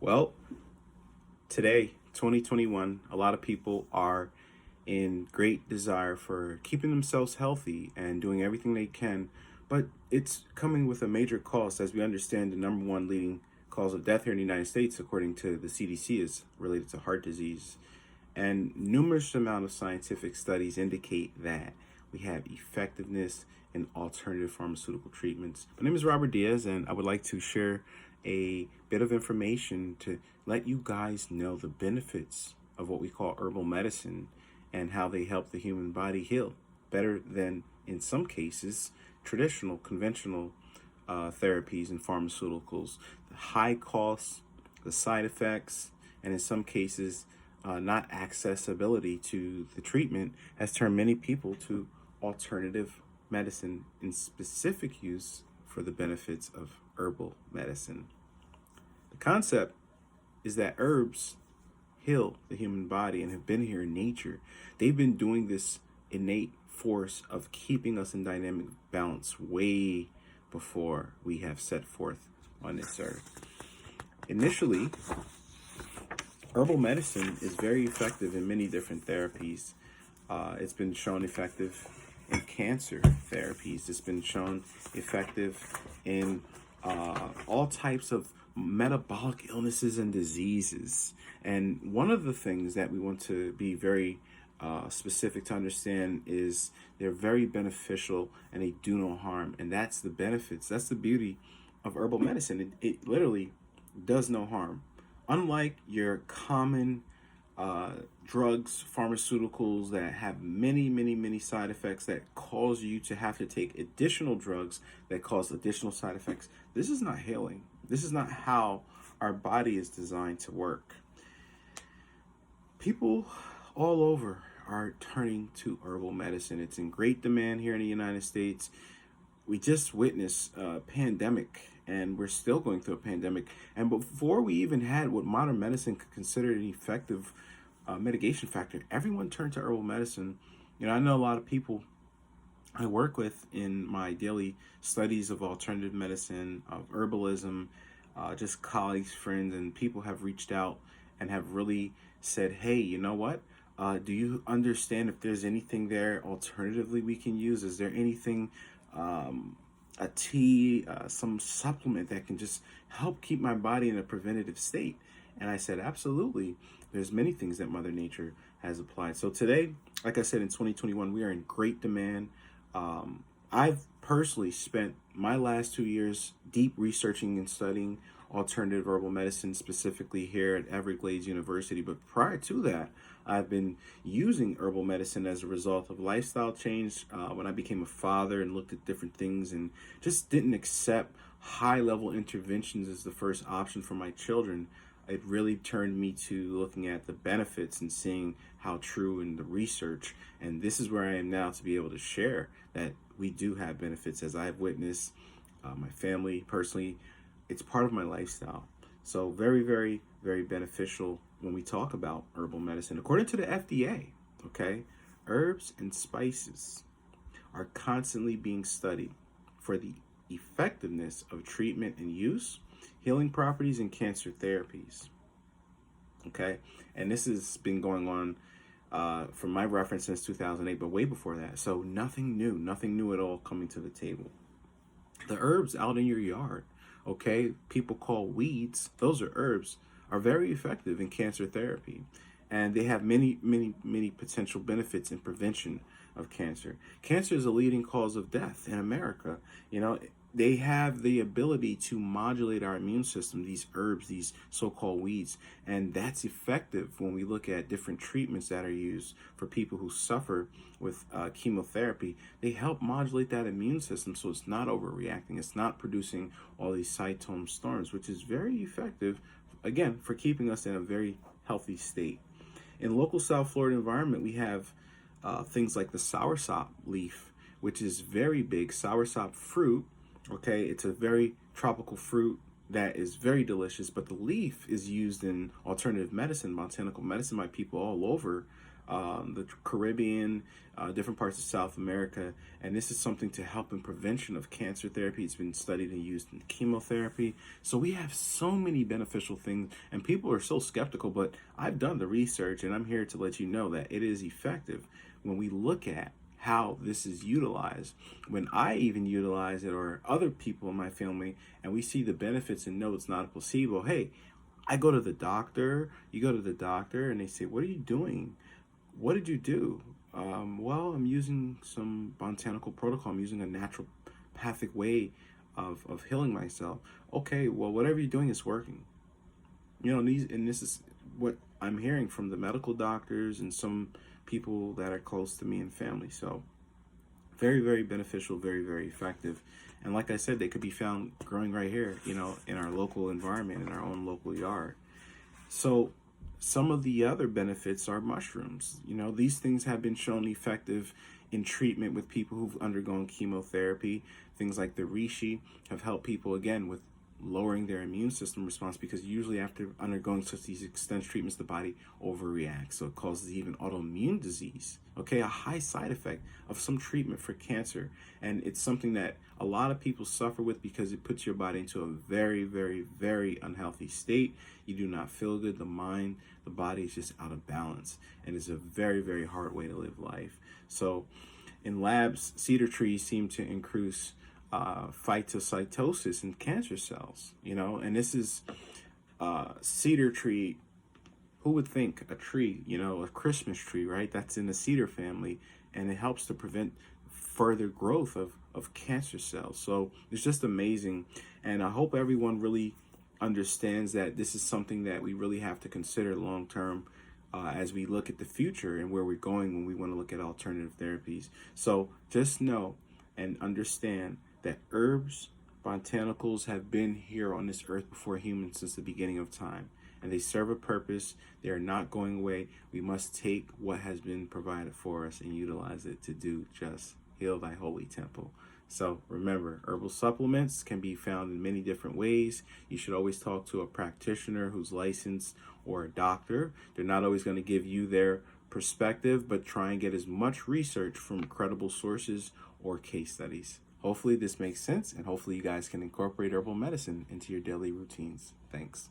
Well, today, 2021, a lot of people are in great desire for keeping themselves healthy and doing everything they can, but it's coming with a major cost. As we understand, the number one leading cause of death here in the United States, according to the CDC, is related to heart disease. And numerous amount of scientific studies indicate that we have effectiveness in alternative pharmaceutical treatments. My name is Robert Diaz, and I would like to share a bit of information to let you guys know the benefits of what we call herbal medicine and how they help the human body heal better than, in some cases, traditional, conventional therapies and pharmaceuticals. The high costs, the side effects, and in some cases, not accessibility to the treatment has turned many people to alternative medicine in specific use for the benefits of herbal medicine. The concept is that herbs heal the human body and have been here in nature. They've been doing this innate force of keeping us in dynamic balance way before we have set forth on this earth. Initially, herbal medicine is very effective in many different therapies. It's been shown effective in cancer therapies. It's been shown effective in all types of metabolic illnesses and diseases. And one of the things that we want to be very specific to understand is they're very beneficial and they do no harm. And that's the benefits. That's the beauty of herbal medicine. It literally does no harm. Unlike your common drugs, pharmaceuticals that have many side effects that cause you to have to take additional drugs that cause additional side effects, this is not healing. This is not how our body is designed to work. People all over are turning to herbal medicine. It's in great demand here in the United States. We just witnessed a pandemic, and we're still going through a pandemic. And before we even had what modern medicine could consider an effective mitigation factor, everyone turned to herbal medicine. I know a lot of people I work with in my daily studies of alternative medicine, of herbalism, just colleagues, friends, and people have reached out and have really said, hey, you know what? Do you understand if there's anything there alternatively we can use? Is there anything, a tea, some supplement that can just help keep my body in a preventative state? And I said, absolutely. There's many things that Mother Nature has applied. So today, like I said, in 2021, we are in great demand. I've personally spent my last 2 years deep researching and studying alternative herbal medicine, specifically here at Everglades University. But prior to that, I've been using herbal medicine as a result of lifestyle change when I became a father and looked at different things and just didn't accept high-level interventions as the first option for my children. It really turned me to looking at the benefits and seeing how true in the research. And this is where I am now to be able to share that we do have benefits, as I've witnessed my family personally. It's part of my lifestyle. So very beneficial when we talk about herbal medicine. According to the FDA, okay, herbs and spices are constantly being studied for the effectiveness of treatment and use, healing properties, and cancer therapies. Okay, and this has been going on from my reference since 2008, but way before that. So nothing new at all coming to the table. The herbs out in your yard, okay, people call weeds, those are herbs, are very effective in cancer therapy. And they have many potential benefits in prevention of cancer. Cancer is a leading cause of death in America. They have the ability to modulate our immune system, these herbs, these so-called weeds. And that's effective when we look at different treatments that are used for people who suffer with chemotherapy. They help modulate that immune system so it's not overreacting. It's not producing all these cytokine storms, which is very effective, again, for keeping us in a very healthy state. In local South Florida environment, we have things like the soursop leaf, which is very big. Soursop fruit, okay, it's a very tropical fruit that is very delicious, but the leaf is used in alternative medicine, botanical medicine by people all over the Caribbean, different parts of South America. And this is something to help in prevention of cancer therapy. It's been studied and used in chemotherapy. So we have so many beneficial things, and people are so skeptical, but I've done the research and I'm here to let you know that it is effective when we look at how this is utilized. When I even utilize it, or other people in my family, and we see the benefits and know it's not a placebo. Hey, I go to the doctor, you go to the doctor, and they say, "What are you doing? What did you do?" Well, I'm using some botanical protocol. I'm using a naturopathic way of healing myself. Okay, well, whatever you're doing is working. This is what I'm hearing from the medical doctors and some people that are close to me and family. So very, very beneficial, very, very effective. And like I said, they could be found growing right here, in our local environment, in our own local yard. So some of the other benefits are mushrooms. These things have been shown effective in treatment with people who've undergone chemotherapy. Things like the reishi have helped people, again, with lowering their immune system response, because usually after undergoing such these extensive treatments, the body overreacts. So it causes even autoimmune disease, okay, a high side effect of some treatment for cancer. And it's something that a lot of people suffer with because it puts your body into a very, very, very unhealthy state. You do not feel good. The mind, the body is just out of balance. And it's a very, very hard way to live life. So in labs, cedar trees seem to increase phagocytosis in cancer cells, and this is cedar tree. Who would think a tree, a Christmas tree, right? That's in the cedar family, and it helps to prevent further growth of cancer cells. So it's just amazing. And I hope everyone really understands that this is something that we really have to consider long term, as we look at the future and where we're going when we want to look at alternative therapies. So just know and understand that herbs, botanicals have been here on this earth before humans since the beginning of time, and they serve a purpose. They are not going away. We must take what has been provided for us and utilize it to do just heal thy holy temple. So remember, herbal supplements can be found in many different ways. You should always talk to a practitioner who's licensed, or a doctor. They're not always going to give you their perspective, but try and get as much research from credible sources or case studies. Hopefully this makes sense, and hopefully you guys can incorporate herbal medicine into your daily routines. Thanks.